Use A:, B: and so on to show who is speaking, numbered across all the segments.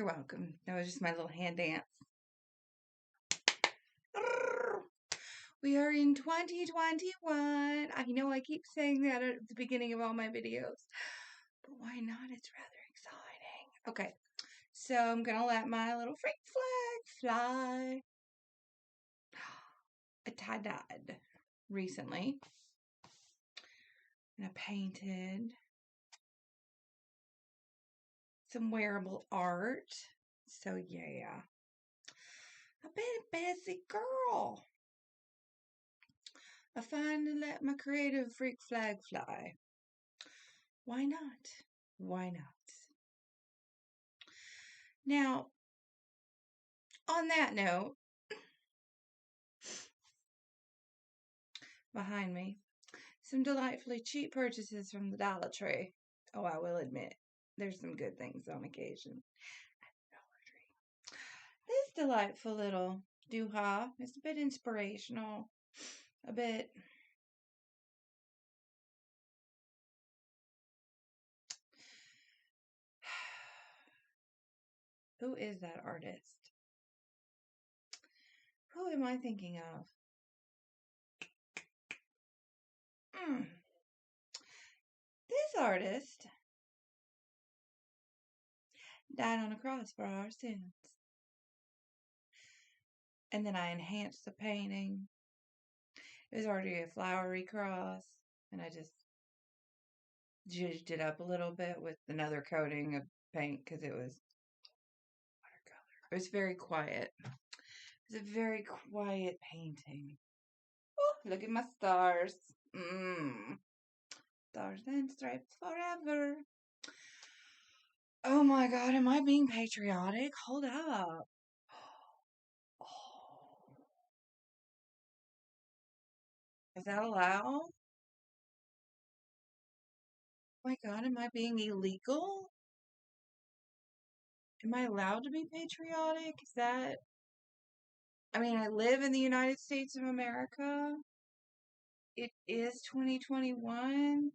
A: welcome. That was just my little hand dance. We are in 2021. I know I keep saying that at the beginning of all my videos, but why not? It's rather exciting. Okay, so I'm going to let my little freak flag fly. I tie-dyed recently, and I painted some wearable art. So yeah, I've been a busy girl. I finally let my creative freak flag fly. Why not? Why not? Now, on that note, behind me, some delightfully cheap purchases from the Dollar Tree. Oh, I will admit, there's some good things on occasion at the Dollar Tree. This delightful little dooha is a bit inspirational, a bit who is that artist? Who am I thinking of? This artist died on a cross for our sins. And then I enhanced the painting. It was already a flowery cross, and I just zhuzhed it up a little bit with another coating of paint because it was watercolor. It was very quiet. It was a very quiet painting. Oh, look at my stars. Stars and stripes forever. Oh my God, am I being patriotic? Hold up. Is that allowed? Oh my God, am I being illegal? Am I allowed to be patriotic? Is that... I mean, I live in the United States of America. It is 2021.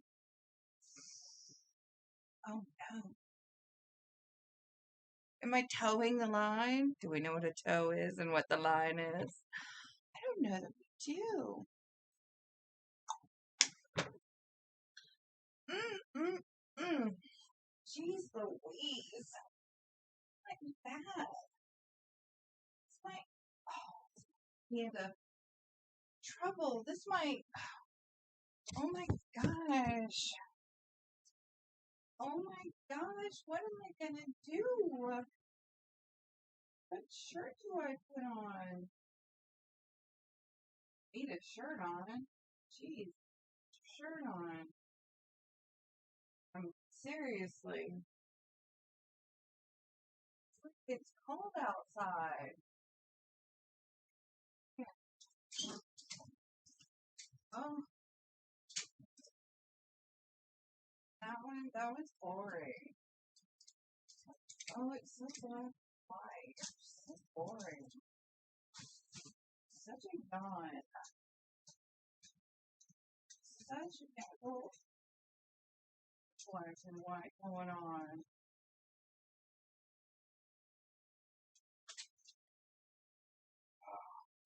A: Oh no. Am I towing the line? Do we know what a tow is and what the line is? I don't know that we do. Jeez Louise. Like that. This might... be the trouble. This might... Oh my gosh. Oh my gosh. What am I gonna do? What shirt do I put on? Need a shirt on. Jeez. Shirt on. Seriously. It's cold outside. Oh, that was boring. Oh, it's so black and white. So boring. Such a yawn. Such a yawn. Black and white going on.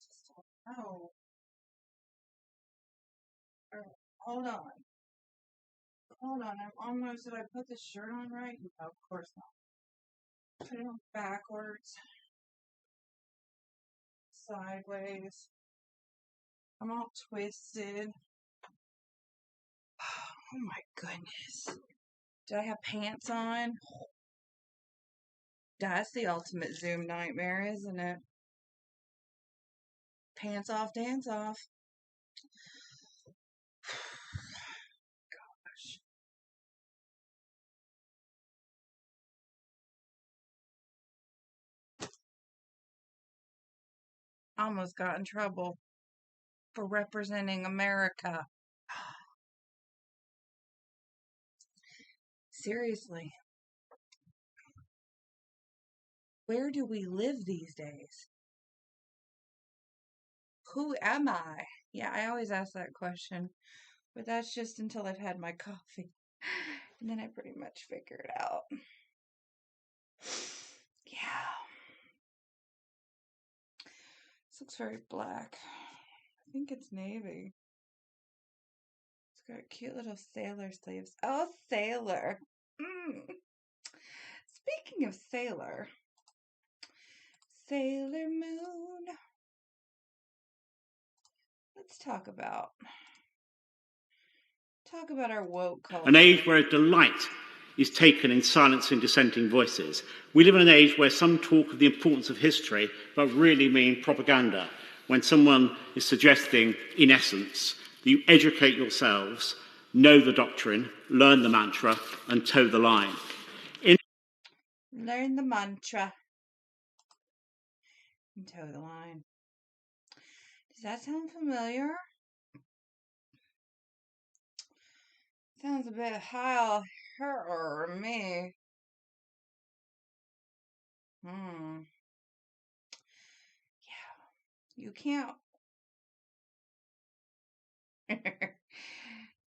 A: Just don't know. Hold on. Hold on. I'm almost... Did I put this shirt on right? No, of course not. Put it on backwards. Sideways. I'm all twisted. Oh my goodness. Do I have pants on? That's the ultimate Zoom nightmare, isn't it? Pants off, dance off. Gosh. I almost got in trouble for representing America. Seriously. Where do we live these days? Who am I? Yeah, I always ask that question, but that's just until I've had my coffee. And then I pretty much figure it out. Yeah. Yeah. This looks very black. I think it's navy. It's got cute little sailor sleeves. Oh, sailor. Speaking of Sailor Moon, let's talk about our woke culture.
B: An age where delight is taken in silencing dissenting voices. We live in an age where some talk of the importance of history, but really mean propaganda, when someone is suggesting, in essence, that you educate yourselves, know the doctrine, learn the mantra, and toe the line.
A: Learn the mantra and toe the line. Does that sound familiar? Sounds a bit Heil Hitler to me. Yeah. You can't.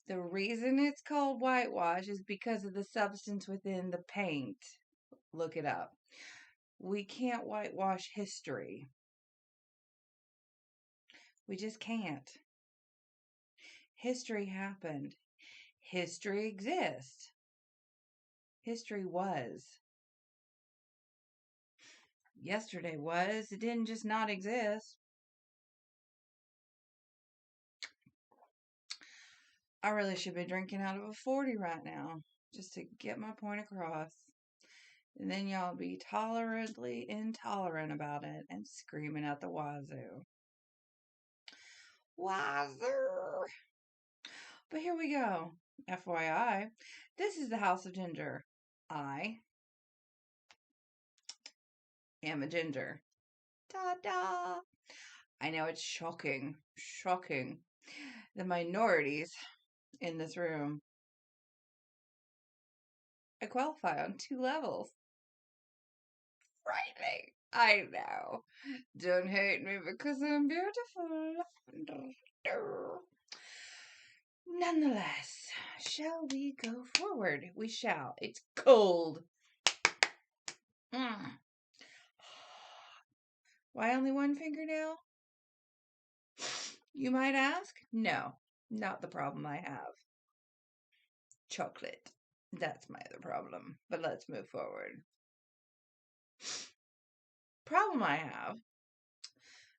A: The reason it's called whitewash is because of the substance within the paint. Look it up. We can't whitewash history. We just can't. History happened. History exists. History was. Yesterday was. It didn't just not exist. I really should be drinking out of a 40 right now just to get my point across. And then y'all be tolerantly intolerant about it and screaming at the wazoo. Wazoo! But here we go. FYI, this is the House of Ginger. I am a ginger. Ta-da! I know it's shocking. The minorities in this room. I qualify on 2 levels. Frightening. I know. Don't hate me because I'm beautiful. Nonetheless, shall we go forward? We shall. It's cold. Why only one fingernail? You might ask? No, not the problem I have. Chocolate. That's my other problem. But let's move forward. Problem I have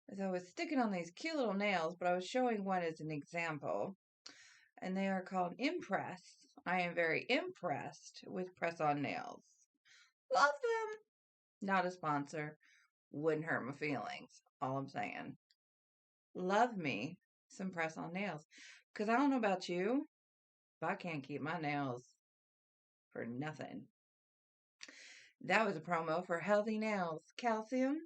A: is I was sticking on these cute little nails, but I was showing one as an example. And they are called Impress. I am very impressed with press-on nails. Love them. Not a sponsor. Wouldn't hurt my feelings. All I'm saying. Love me some press-on nails. Because I don't know about you, but I can't keep my nails for nothing. That was a promo for healthy nails. Calcium.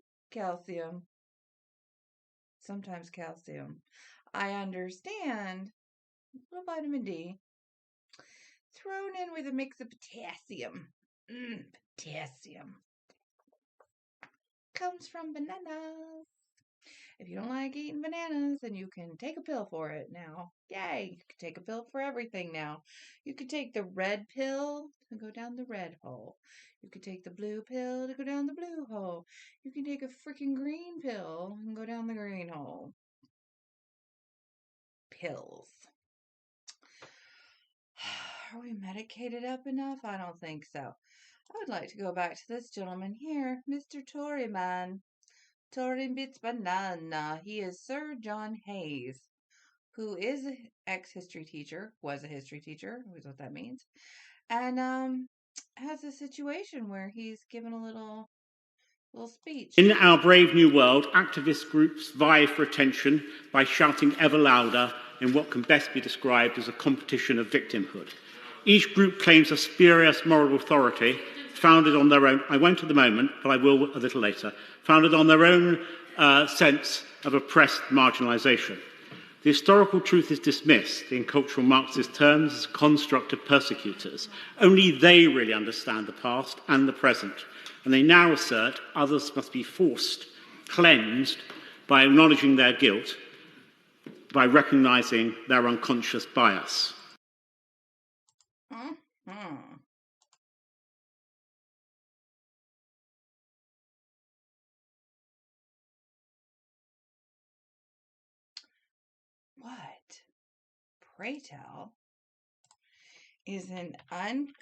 A: Sometimes calcium. I understand. A little vitamin D. Thrown in with a mix of potassium. Potassium. Comes from bananas. If you don't like eating bananas, then you can take a pill for it now. Yay! You can take a pill for everything now. You could take the red pill to go down the red hole. You could take the blue pill to go down the blue hole. You can take a freaking green pill and go down the green hole. Pills. Are we medicated up enough? I don't think so. I would like to go back to this gentleman here, Mr. Toryman. Tory Bits Banana. He is Sir John Hayes, who is an ex-history teacher, was a history teacher, is what that means, and has a situation where he's given a little speech.
B: In our brave new world, activist groups vie for attention by shouting ever louder in what can best be described as a competition of victimhood. Each group claims a spurious moral authority founded on their own, I won't at the moment, but I will a little later, founded on their own sense of oppressed marginalisation. The historical truth is dismissed in cultural Marxist terms as a construct of persecutors. Only they really understand the past and the present, and they now assert others must be forced, cleansed, by acknowledging their guilt, by recognising their unconscious bias.
A: pray tell, is an unconscious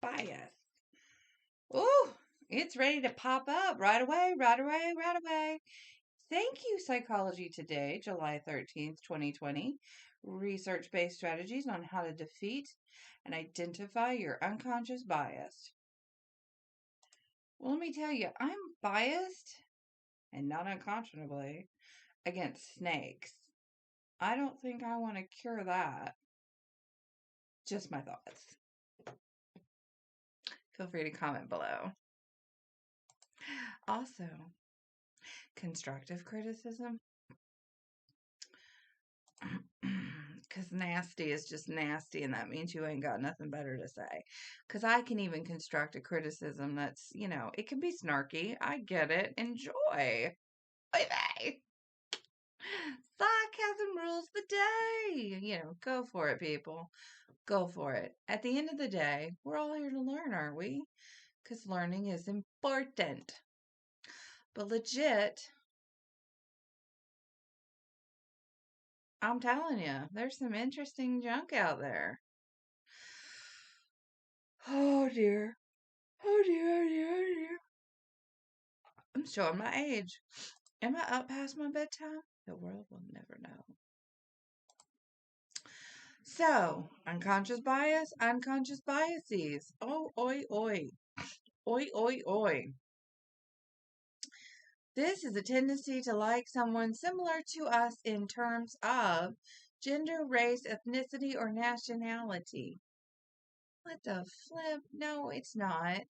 A: bias. Ooh, it's ready to pop up right away, right away, right away. Thank you, Psychology Today, July 13th, 2020. Research-based strategies on how to defeat and identify your unconscious bias. Well, let me tell you, I'm biased, and not unconscionably, against snakes. I don't think I want to cure that. Just my thoughts. Feel free to comment below. Also, constructive criticism. Because nasty is just nasty, and that means you ain't got nothing better to say. Because I can even construct a criticism that's, it can be snarky. I get it. Enjoy. Bye-bye. Sarcasm rules the day. Go for it, people. Go for it. At the end of the day, we're all here to learn, aren't we? Because learning is important. But legit, I'm telling you, there's some interesting junk out there. Oh dear. Oh dear, oh dear, oh dear. I'm showing my age. Am I up past my bedtime? The world will never know. So, unconscious bias, unconscious biases. Oh, oi, oi. Oi, oi, oi. This is a tendency to like someone similar to us in terms of gender, race, ethnicity, or nationality. What the flip? No, it's not.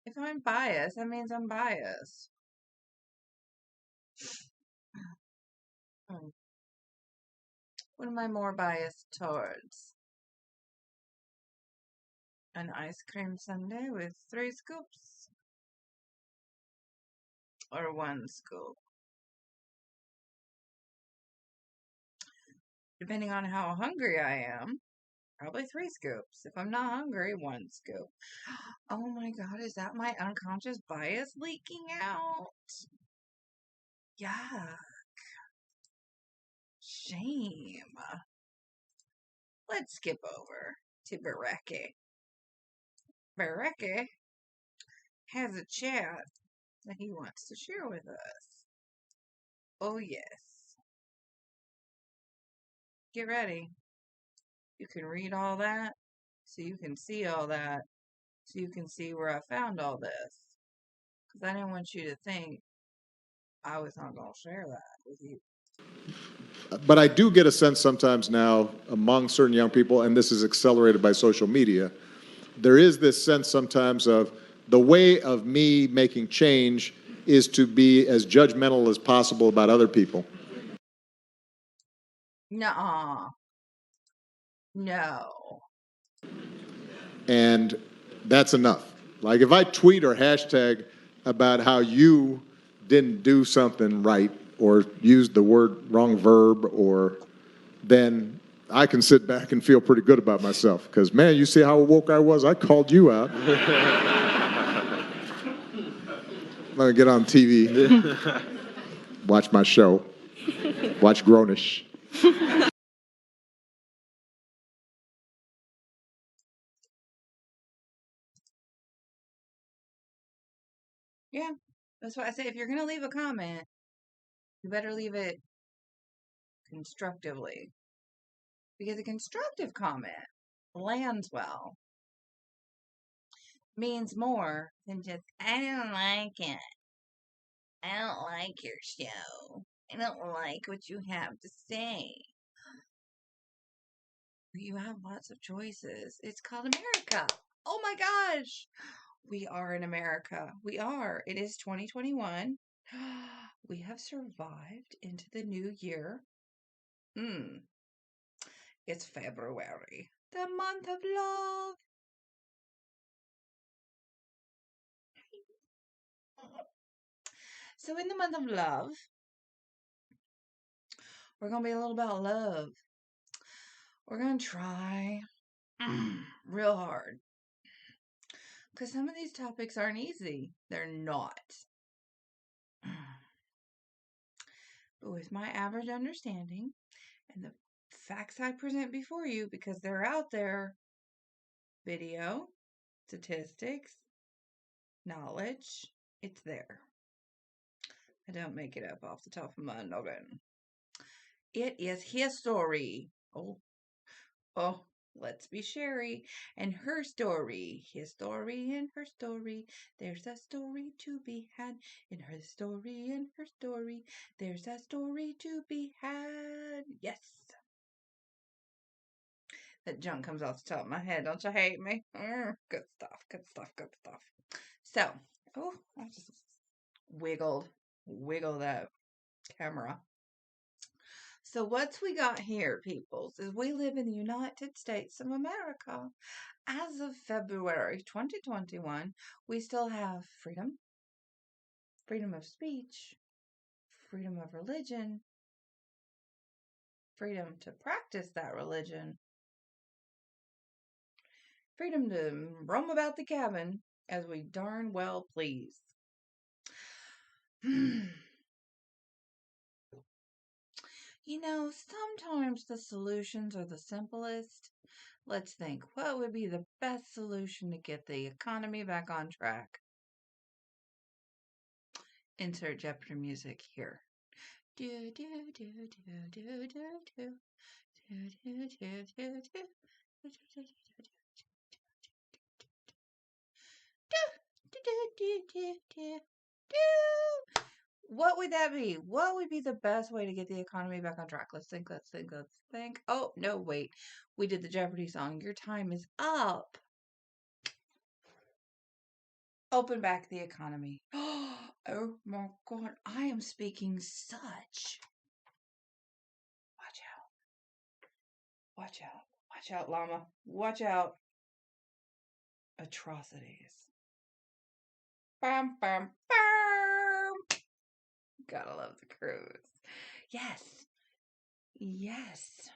A: If I'm biased, that means I'm biased. What am I more biased towards? An ice cream sundae with 3 scoops? Or 1 scoop? Depending on how hungry I am, probably 3 scoops. If I'm not hungry, 1 scoop. Oh my god, is that my unconscious bias leaking out? Yuck. Shame. Let's skip over to Bereke. Bereke has a chat that he wants to share with us. Oh yes. Get ready. You can read all that, so you can see all that, so you can see where I found all this. Because I didn't want you to think I was not going to share that with you.
C: But I do get a sense sometimes now among certain young people, and this is accelerated by social media, there is this sense sometimes of the way of me making change is to be as judgmental as possible about other people.
A: Nuh-uh. No.
C: And that's enough. Like if I tweet or hashtag about how you didn't do something right or used the wrong verb, or then I can sit back and feel pretty good about myself. Because, man, you see how woke I was? I called you out. I'm going to get on TV, watch my show, watch Grownish.
A: Yeah, that's why I say if you're going to leave a comment, you better leave it constructively. Because a constructive comment lands well. Means more than just, I don't like it. I don't like your show. I don't like what you have to say. You have lots of choices. It's called America. Oh my gosh. We are in America. We are. It is 2021. We have survived into the new year. It's February, the month of love. So in the month of love, we're going to be a little about love. We're going to try real hard. Because some of these topics aren't easy. They're not. but with my average understanding and the facts I present before you, because they're out there, video, statistics, knowledge, it's there. I don't make it up off the top of my noggin. It is history. Oh, let's be Sherry and her story. His story and her story. There's a story to be had in her story and her story. There's a story to be had. Yes. That junk comes off the top of my head. Don't you hate me? Good stuff, good stuff, good stuff. So, I just wiggled that camera. So what's we got here, peoples, is we live in the United States of America. As of February 2021, we still have freedom of speech, freedom of religion, freedom to practice that religion, freedom to roam about the cabin as we darn well please. You know, sometimes the solutions are the simplest. Let's think, what would be the best solution to get the economy back on track? Insert Jeopardy music here. Do do do do do do do do do do do do. What would that be? What would be the best way to get the economy back on track? Let's think. Oh, no, wait. We did the Jeopardy song. Your time is up. Open back the economy. Oh my God. I am speaking such. Watch out. Watch out. Watch out, llama. Watch out. Atrocities. Bam, bam, bam. Gotta love the cruise. Yes. Yes.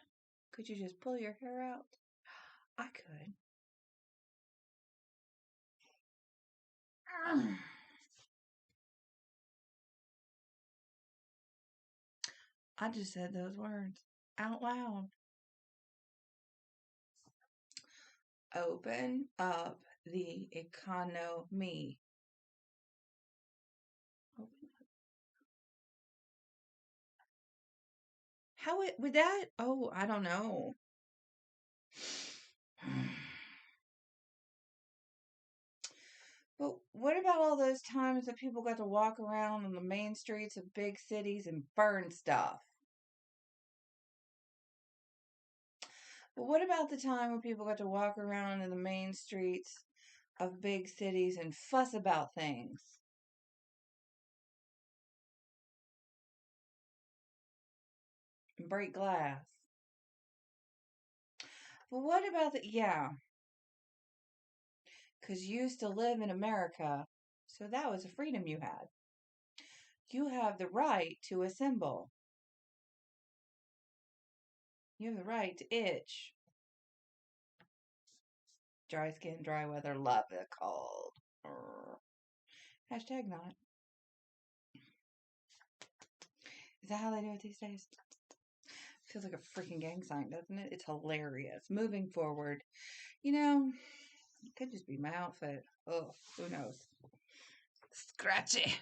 A: Could you just pull your hair out? I could. I just said those words out loud. Open up the economy. How it would that? Oh, I don't know. But what about all those times that people got to walk around on the main streets of big cities and burn stuff? But what about the time when people got to walk around in the main streets of big cities and fuss about things? And break glass? But what about the, yeah, because you used to live in America, so that was a freedom you had. You have the right to assemble. You have the right to itch. Dry skin, dry weather, love the cold. Hashtag not. Is that how they do it these days? Feels like a freaking gang sign, doesn't it? It's hilarious. Moving forward, you know, it could just be my outfit. Oh, who knows? Scratchy.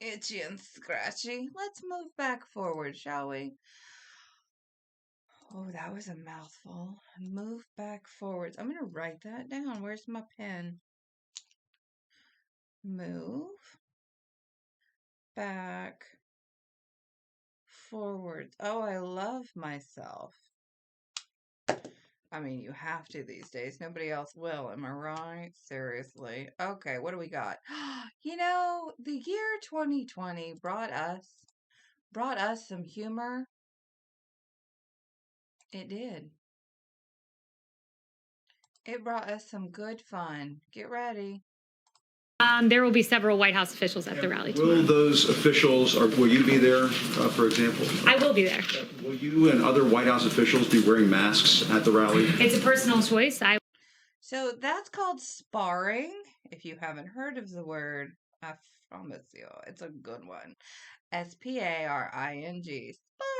A: Itchy and scratchy. Let's move back forward, shall we? Oh, that was a mouthful. Move back forwards. I'm going to write that down. Where's my pen? Move back forwards. Oh, I love myself. I mean, you have to these days. Nobody else will. Am I right? Seriously. Okay, what do we got? You know, the year 2020 brought us some humor. It did. It brought us some good fun. Get ready.
D: There will be several White House officials at the rally tomorrow.
E: Will those officials, or will you be there, for example?
D: I will be there.
E: Will you and other White House officials be wearing masks at the rally?
D: It's a personal choice.
A: So that's called sparring. If you haven't heard of the word, I promise you, it's a good one. sparing.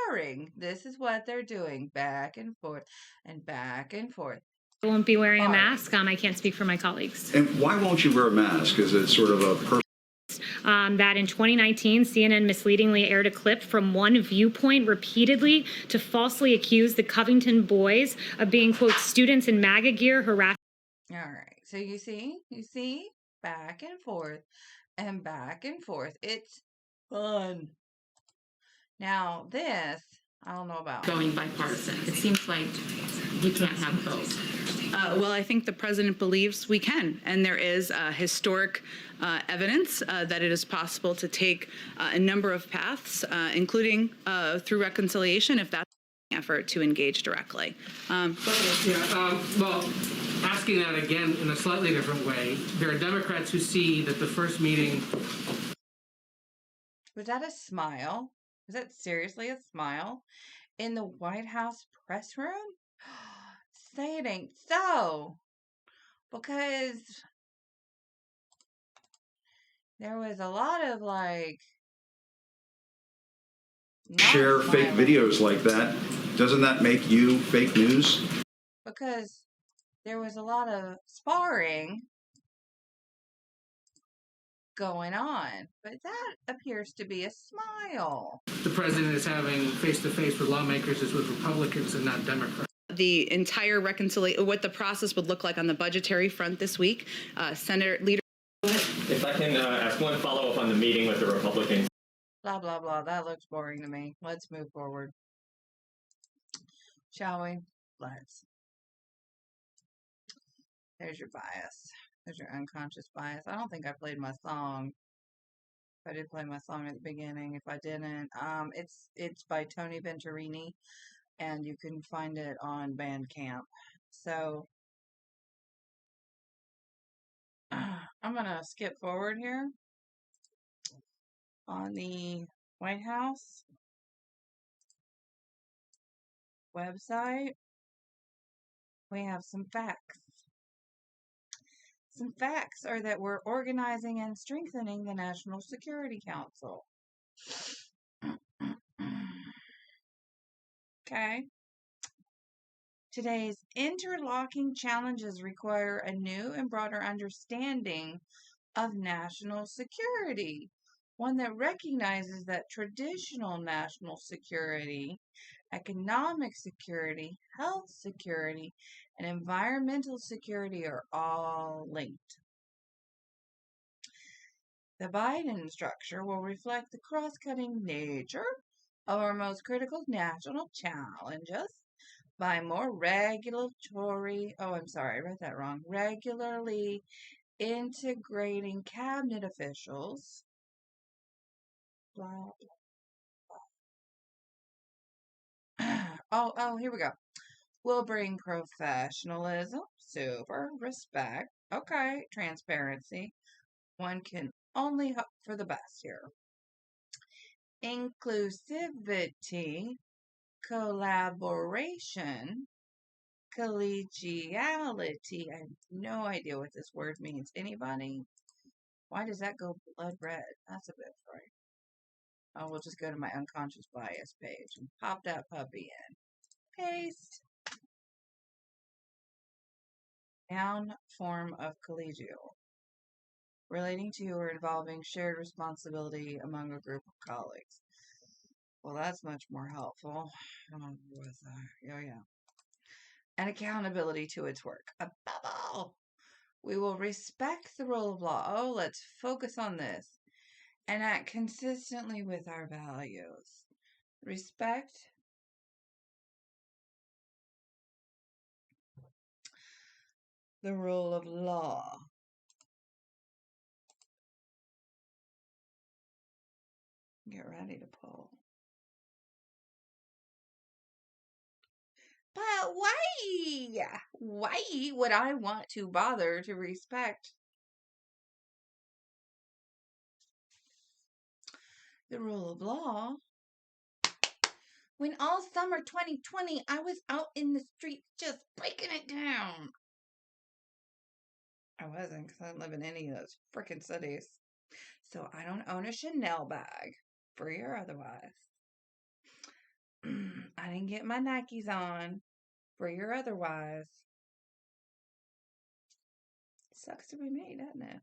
A: Sparring. This is what they're doing. Back and forth and back and forth.
D: I won't be wearing a
A: Sparring.
D: mask. I can't speak for my colleagues.
E: And why won't you wear a mask? Is it sort of a
D: That in 2019, CNN misleadingly aired a clip from one viewpoint repeatedly to falsely accuse the Covington boys of being, quote, students in MAGA gear harassing.
A: All right. So you see, back and forth and back and forth. It's fun. Now this, I don't know about.
F: Going bipartisan. It seems like we can't have both.
G: Well, I think the president believes we can, and there is historic evidence that it is possible to take a number of paths, including through reconciliation, if that's an effort to engage directly.
H: Well, asking that again in a slightly different way, there are Democrats who see that the first meeting.
A: Was that a smile? Was that seriously a smile? In the White House press room? Say it ain't so. Because there was a lot of
E: share fake videos like that? Doesn't that make you fake news?
A: Because there was a lot of sparring going on, but that appears to be a smile.
H: The president is having face-to-face with lawmakers is with Republicans and not Democrats.
G: The entire reconciliation, what the process would look like on the budgetary front this week, Senator Leader.
I: If I can ask one follow-up on the meeting with the Republicans.
A: Blah, blah, blah. That looks boring to me. Let's move forward. Shall we? Let's. There's your bias. There's your unconscious bias. I don't think I played my song. If I did play my song at the beginning, if I didn't, it's by Tony Venturini, and you can find it on Bandcamp. So I'm gonna skip forward here on the White House website. We have some facts. Some facts are that we're organizing and strengthening the National Security Council. Okay. Today's interlocking challenges require a new and broader understanding of national security, one that recognizes that traditional national security, economic security, health security, and environmental security are all linked. The Biden structure will reflect the cross-cutting nature of our most critical national challenges by more regularly integrating cabinet officials, blah, blah. Here we go. Will bring professionalism, super, respect, okay, transparency. One can only hope for the best here. Inclusivity, collaboration, collegiality. I have no idea what this word means. Anybody? Why does that go blood red? That's a bit frightening. Oh, we'll just go to my unconscious bias page and pop that puppy in. Paste. Noun form of collegial. Relating to or involving shared responsibility among a group of colleagues. Well, that's much more helpful. Yeah. And accountability to its work. Above all, we will respect the rule of law. Oh, let's focus on this. And act consistently with our values. Respect the rule of law. Get ready to pull. But why? Why would I want to bother to respect the rule of law when all summer 2020 I was out in the streets just breaking it down? I wasn't, because I don't live in any of those frickin' cities. So I don't own a Chanel bag. free or otherwise. I didn't get my Nikes on, free or otherwise. Sucks to be me, doesn't it?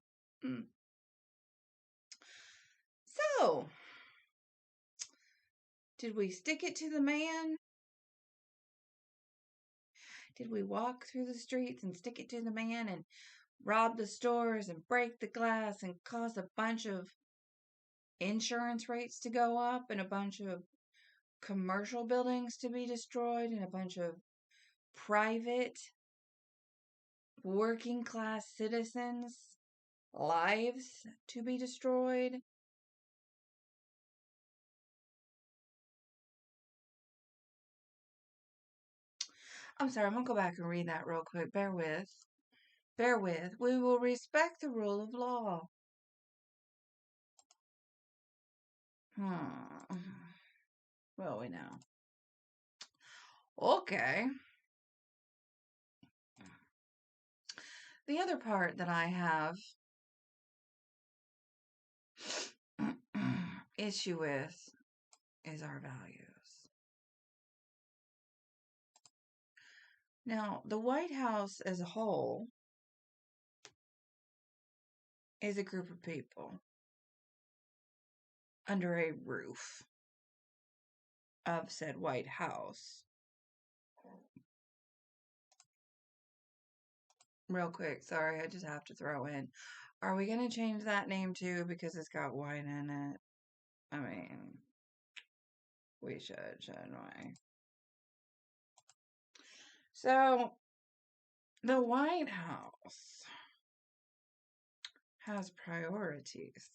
A: So, did we stick it to the man? Did we walk through the streets and stick it to the man and rob the stores and break the glass and cause a bunch of insurance rates to go up and a bunch of commercial buildings to be destroyed and a bunch of private working class citizens' lives to be destroyed? I'm sorry, I'm gonna go back and read that real quick. Bear with. Bear with. We will respect the rule of law. Well, we know. Okay. The other part that I have issue with is our values. Now, the White House as a whole is a group of people under a roof of said White House. Real quick, sorry, I just have to throw in. Are we going to change that name too because it's got white in it? I mean, we should, shouldn't we? So, the White House has priorities.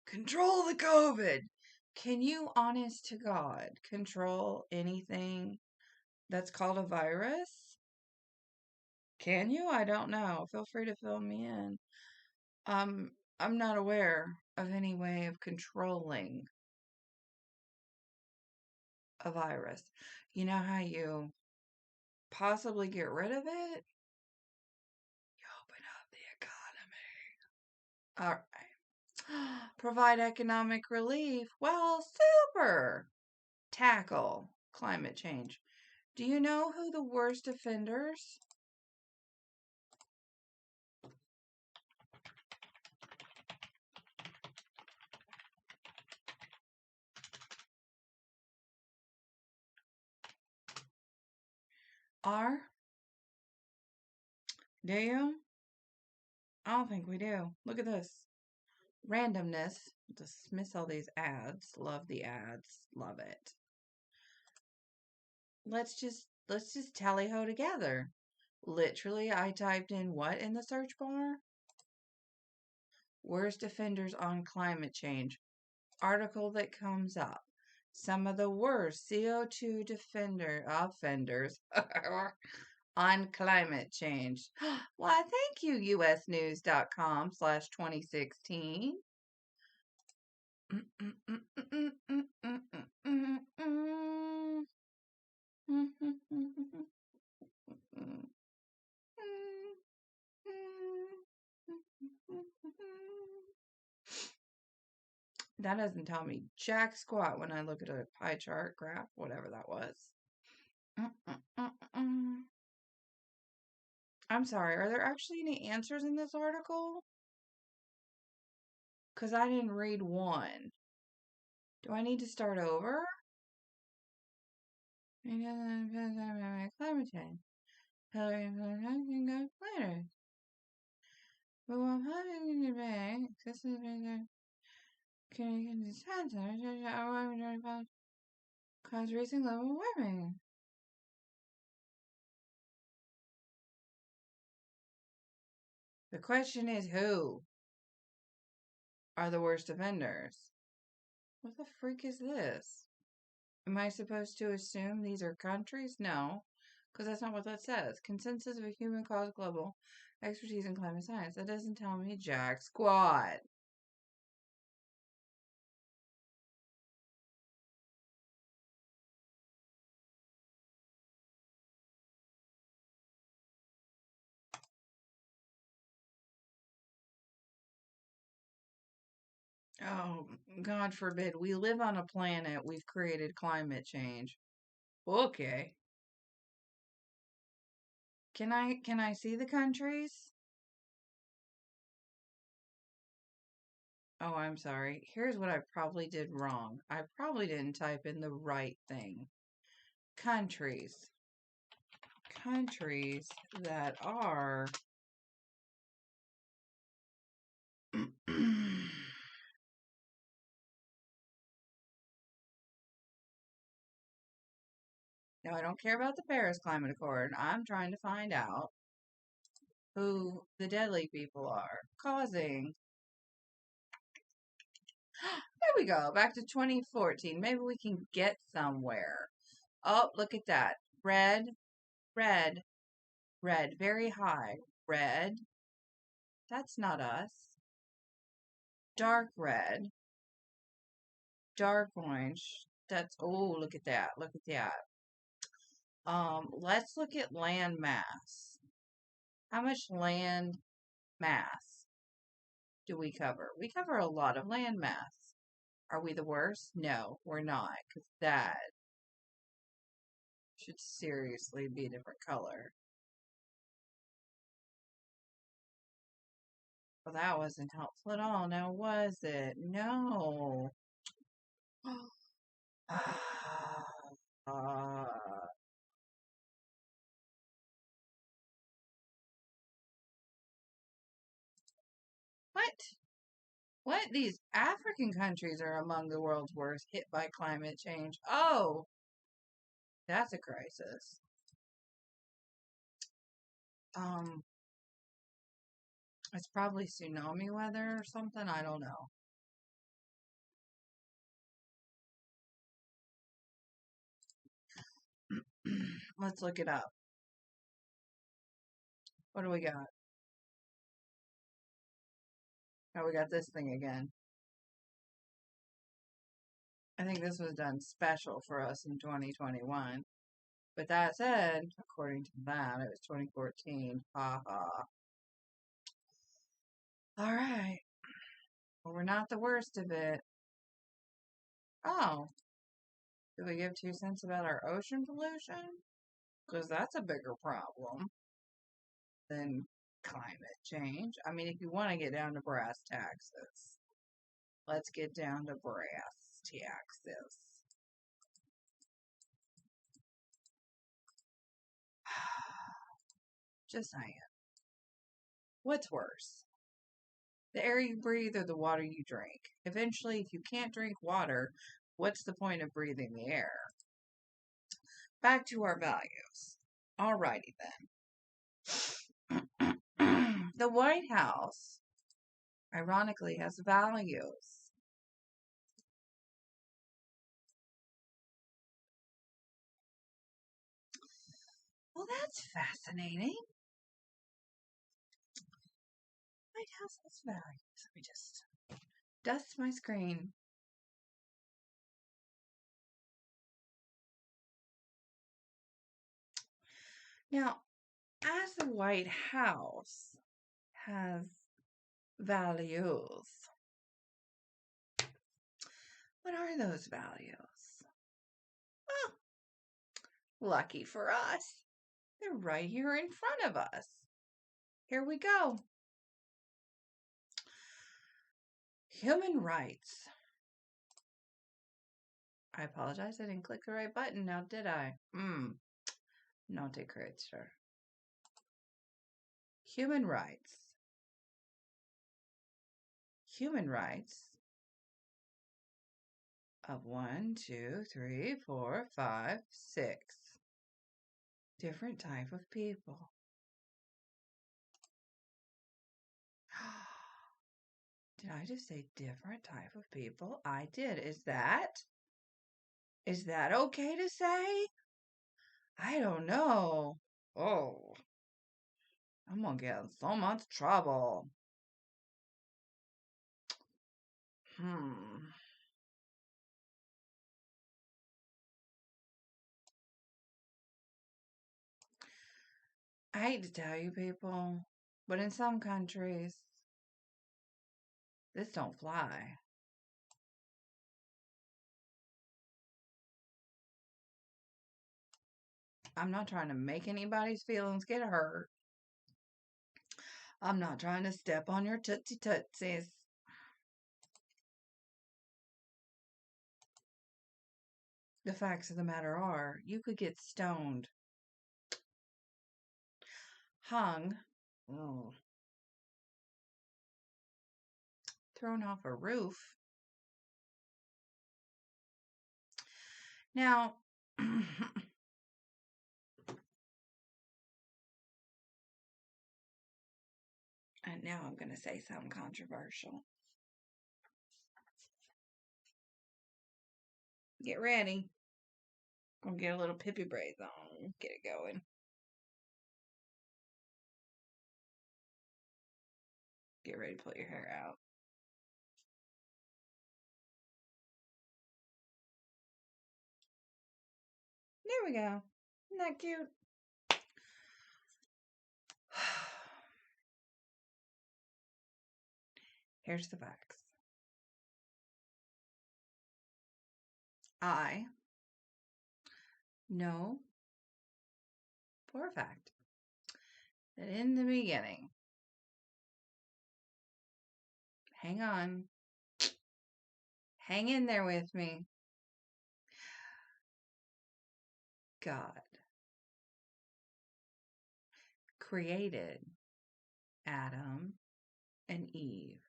A: Control the COVID. Can you, honest to God, control anything that's called a virus? Can you? I don't know. Feel free to fill me in. I'm not aware of any way of controlling a virus. You know how you possibly get rid of it? You open up the economy. All right. Provide economic relief. Well, super. Tackle climate change. Do you know who the worst offenders are? Do you? I don't think we do. Look at this. Randomness. Dismiss all these ads. Love the ads. Love it. Let's just tally ho together. Literally, I typed in what in the search bar? Worst offenders on climate change. Article that comes up. Some of the worst CO2 offenders on climate change. Why, thank you, usnews.com/2016. That doesn't tell me jack squat when I look at a pie chart graph, whatever that was. I'm sorry, are there actually any answers in this article? Because I didn't read one. Do I need to start over? Climate change. Hillary and go planners. But while having in the bank, this is cause raising global warming. The question is, who are the worst offenders? What the freak is this? Am I supposed to assume these are countries? No, because that's not what that says. Consensus of a human caused global expertise in climate science. That doesn't tell me jack squat. Oh, God forbid. We live on a planet. We've created climate change. Okay. Can I see the countries? Oh, I'm sorry. Here's what I probably did wrong. I probably didn't type in the right thing. Countries. Countries that are No, I don't care about the Paris Climate Accord. I'm trying to find out who the deadly people are causing. There we go. Back to 2014. Maybe we can get somewhere. Oh, look at that. Red, red, red. Very high. Red. That's not us. Dark red. Dark orange. That's, oh, look at that. Look at that. Let's look at land mass. How much land mass do we cover? We cover a lot of land mass. Are we the worst? No, we're not, because that should seriously be a different color. Well, that wasn't helpful at all, now was it? No. Uh, what? What? These African countries are among the world's worst hit by climate change. Oh, that's a crisis. It's probably tsunami weather or something. I don't know. Let's look it up. What do we got? Oh, we got this thing again. I think this was done special for us in 2021. But that said, according to that, it was 2014. Ha ha. Alright. Well, we're not the worst of it. Oh. Do we give 2 cents about our ocean pollution? Because that's a bigger problem than climate change. I mean, if you want to get down to brass taxes, let's get down to brass taxes. Just saying. What's worse? The air you breathe or the water you drink? Eventually, if you can't drink water, what's the point of breathing the air? Back to our values. Alrighty then. The White House, ironically, has values. Well, that's fascinating. White House has values. Let me just dust my screen. Now, as the White House has values, what are those values? Oh, lucky for us, they're right here in front of us. Here we go. Human rights. I apologize, I didn't click the right button now, did I? Not a creature. Human rights. Human rights of 1, 2, 3, 4, 5, 6 different type of people. Did I just say different type of people? I did. Is that okay to say? I don't know. Oh, I'm gonna get in so much trouble. I hate to tell you people, but in some countries, this don't fly. I'm not trying to make anybody's feelings get hurt. I'm not trying to step on your tootsie tootsies. The facts of the matter are, you could get stoned, hung, thrown off a roof. Now, and now I'm going to say something controversial. Get ready. Gonna get a little pippy braids on. Get it going. Get ready to pull your hair out. There we go. Isn't that cute? Here's the facts. I know for a fact that in the beginning, hang on, hang in there with me, God created Adam and Eve.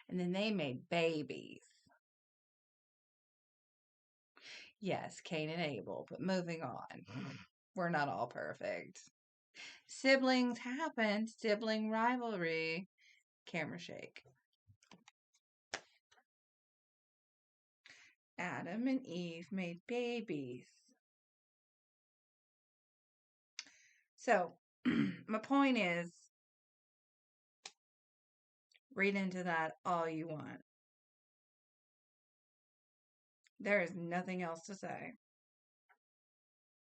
A: And then they made babies. Yes, Cain and Abel, but moving on. We're not all perfect. Siblings happen, sibling rivalry. Camera shake. Adam and Eve made babies. So, my point is, read into that all you want. There is nothing else to say.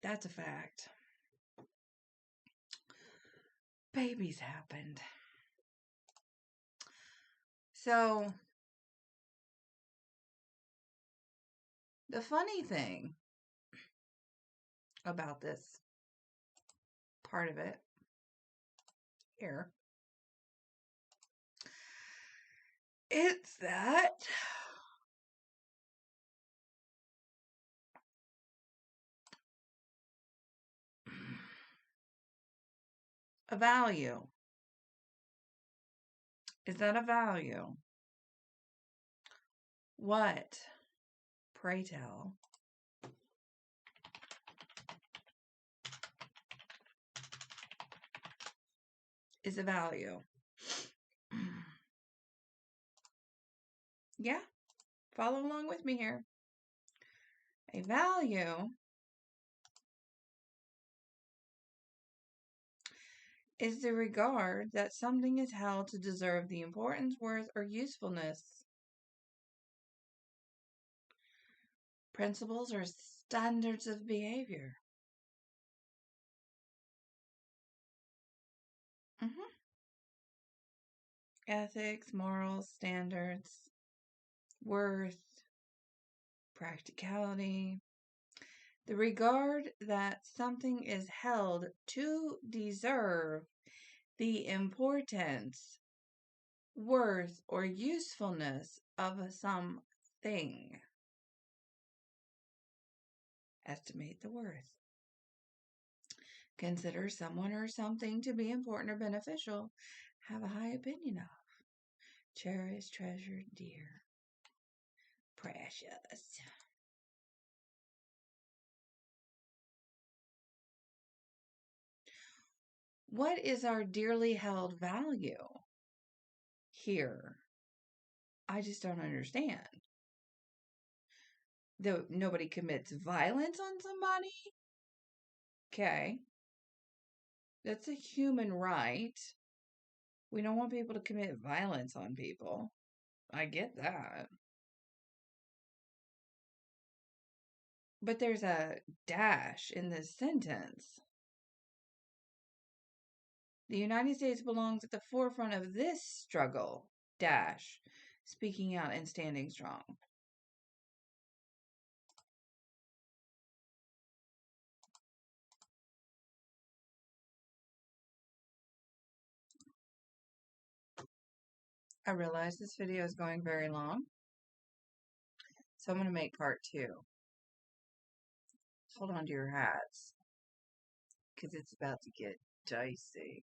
A: That's a fact. Babies happened. So, the funny thing about this part of it here, it's that a value. Is that a value? What, pray tell, is a value? Yeah, follow along with me here. A value is the regard that something is held to deserve the importance, worth, or usefulness. Principles or standards of behavior. Ethics, morals, standards, worth, practicality. The regard that something is held to deserve the importance, worth, or usefulness of something. Estimate the worth. Consider someone or something to be important or beneficial. Have a high opinion of. Cherish, treasure, dear. Precious. What is our dearly held value here? I just don't understand. Though nobody commits violence on somebody? Okay. That's a human right. We don't want people to commit violence on people. I get that. But there's a dash in this sentence. The United States belongs at the forefront of this struggle, dash, speaking out and standing strong. I realize this video is going very long, so I'm going to make part 2. Hold on to your hats, because it's about to get dicey.